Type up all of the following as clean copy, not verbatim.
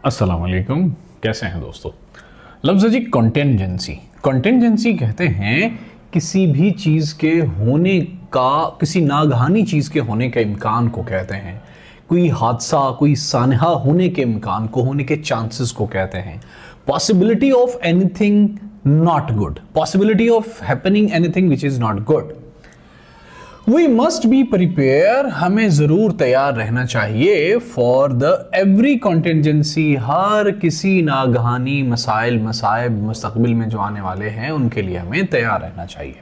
अस्सलाम वालेकुम, कैसे हैं दोस्तों। लफ्ज़ जी कॉन्टेंजेंसी। कॉन्टेंजेंसी कहते हैं किसी भी चीज़ के होने का, किसी नागहानी चीज़ के होने के इम्कान को कहते हैं। कोई हादसा, कोई सानहा होने के इम्कान को, होने के चांसेस को कहते हैं। Possibility of anything not good, possibility of happening anything which is not good. We must be prepare, हमें ज़रूर तैयार रहना चाहिए फॉर द एवरी कॉन्टेंजेंसी, हर किसी नागहानी मसाइल मसाइब मुस्तकबिल में जो आने वाले हैं उनके लिए हमें तैयार रहना चाहिए।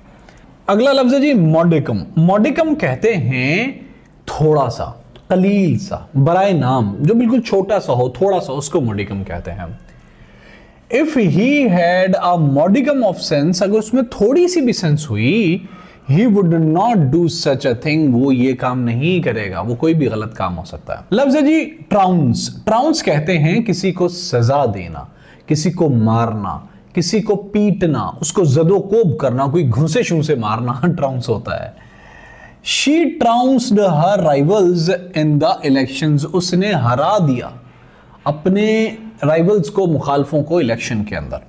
अगला लफ्ज़ है जी मॉडिकम। मॉडिकम कहते हैं थोड़ा सा, कलील सा, बराए नाम, जो बिल्कुल छोटा सा हो, थोड़ा सा, उसको मॉडिकम कहते हैं। If he had a modicum of sense, अगर उसमें थोड़ी सी भी सेंस हुई, He would not do such a thing, वो ये काम नहीं करेगा, वो कोई भी गलत काम हो सकता है। लफ्ज़ है जी ट्राउंस। ट्राउंस कहते हैं किसी को सजा देना, किसी को मारना, किसी को पीटना, उसको जदोकोब करना, कोई घुसे शूसे मारना ट्राउंस होता है। She trounced her rivals in the elections, उसने हरा दिया अपने राइवल्स को, मुखालफों को इलेक्शन के अंदर।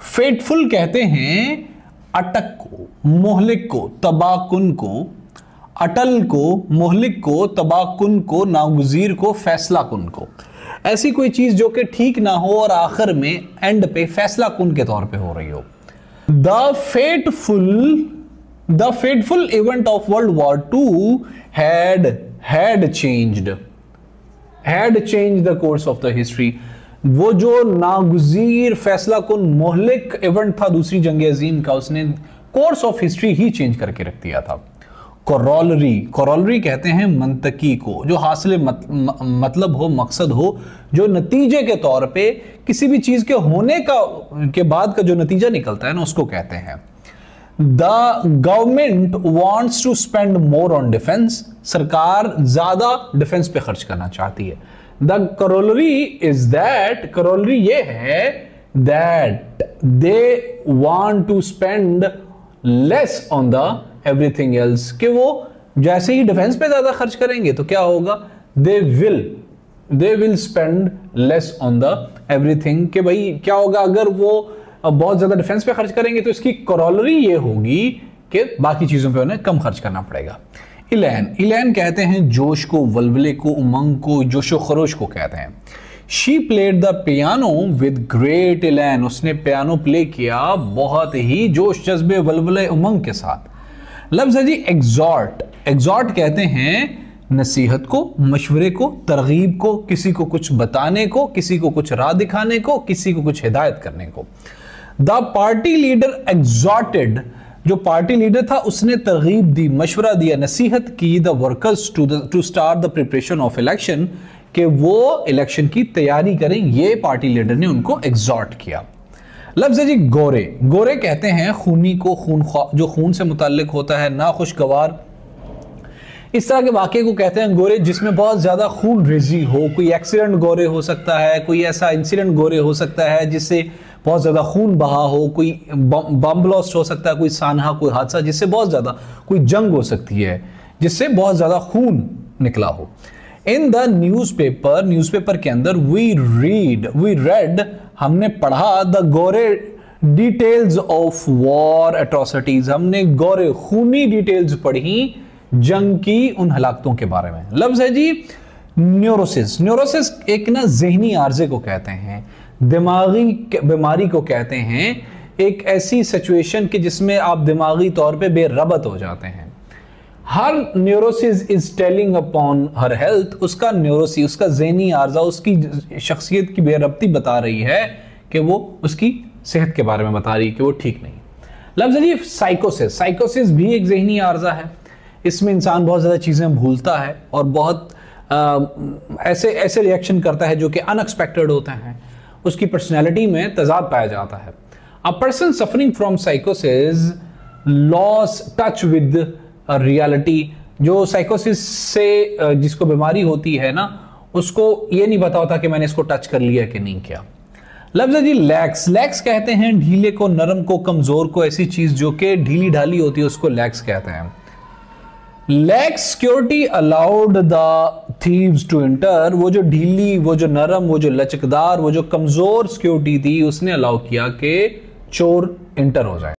फेटफुल कहते हैं अटक को, मोहलिक को, तबाकुन को, अटल को, मोहलिक को, तबाकुन को, नागुजीर को, फैसला कुन को। ऐसी कोई चीज जो कि ठीक ना हो और आखिर में एंड पे फैसला कुन के तौर पे हो रही हो। The fateful event of world war II had changed the course of the history। वो जो नागुजीर फैसला कुन मोहलिक इवेंट था दूसरी जंग अजीम का, उसने course of history he change करके रख दिया था। कोरोलरी कहते हैं मंतकी को, जो हासिल मतलब हो, मकसद हो, जो नतीजे के तौर पे किसी भी चीज के होने के बाद का जो नतीजा निकलता है ना, उसको कहते हैं। The government wants to spend more on defence, सरकार ज्यादा डिफेंस पे खर्च करना चाहती है। The corollary is that, corollary ये है that they want to spend less on the everything else, कि वो जैसे ही डिफेंस पे ज्यादा खर्च करेंगे तो क्या होगा, they will spend less on the everything, कि भाई क्या होगा अगर वो बहुत ज्यादा डिफेंस पे खर्च करेंगे तो इसकी corollary ये होगी कि बाकी चीजों पे उन्हें कम खर्च करना पड़ेगा। इलैन कहते हैं जोश को, वल्वले को, उमंग को, जोशो खरोश को कहते हैं। She played the piano with great elan, उसने पियानो प्ले किया बहुत ही जोश जज्बे वल्वले उमंग के साथ। लफ्ज़ है जी एग्जॉर्ट। एग्जॉर्ट कहते हैं नसीहत को, मशवरे को, तरगीब को, किसी को कुछ बताने को, किसी को कुछ राह दिखाने को, किसी को कुछ हिदायत करने को। द पार्टी लीडर एग्जॉर्टेड, जो पार्टी लीडर था उसने तरगीब दी, मशवरा दिया, नसीहत की the workers to start the preparation of election, कि वो इलेक्शन की तैयारी करें, ये पार्टी लीडर ने उनको एग्जॉर्ट किया। लफ्ज़ है जी गोरे। गोरे कहते हैं खूनी को, जो खून से मुताल्लिक होता है, नाखुशगवार, इस तरह के वाक़े को कहते हैं गोरे जिसमें बहुत ज़्यादा खून रेजी हो। कोई एक्सीडेंट गोरे हो सकता है, कोई ऐसा इंसिडेंट गोरे हो सकता है जिससे बहुत ज़्यादा खून बहा हो, कोई बम ब्लास्ट हो सकता है, कोई सानहा, कोई हादसा जिससे बहुत ज़्यादा, कोई जंग हो सकती है जिससे बहुत ज़्यादा खून निकला हो। इन द न्यूज़पेपर के अंदर वी रेड, हमने पढ़ा the Gore details of war atrocities, हमने गोरे खूनी डिटेल्स पढ़ी जंग की उन हलाकतों के बारे में। लफ्ज़ है जी न्यूरोसिस। न्यूरोसिस एक ना जहनी आर्जे को कहते हैं, दिमागी बीमारी को कहते हैं, एक ऐसी सिचुएशन कि जिसमें आप दिमागी तौर पे बेरबत हो जाते हैं। Her neurosis is telling upon her health, उसका न्यूरोसिस, उसका जहनी आर्जा, उसकी शख्सियत की बेरबती बता रही है कि वो उसकी सेहत के बारे में बता रही है कि वो ठीक नहीं। लफ्ज़ है साइकोसिस। साइकोसिस भी एक जहनी आर्जा है, इसमें इंसान बहुत ज़्यादा चीज़ें भूलता है और बहुत ऐसे रिएक्शन करता है जो कि अनएक्सपेक्टेड होते हैं, उसकी पर्सनैलिटी में तजाद पाया जाता है। A person suffering from साइकोसिस loss touch with reality, जो साइकोसिस से जिसको बीमारी होती है ना, उसको ये नहीं पता होता कि मैंने इसको टच कर लिया कि नहीं किया। लफ्ज़ है जी लैक्स। लैक्स कहते हैं ढीले को, नरम को, कमजोर को, ऐसी चीज जो कि ढीली ढाली होती है उसको लैक्स कहते हैं। Lax security allowed the thieves to enter, वो जो ढीली, वो जो नरम, वो जो लचकदार, वो जो कमजोर सिक्योरिटी थी, उसने अलाउ किया कि चोर एंटर हो जाए।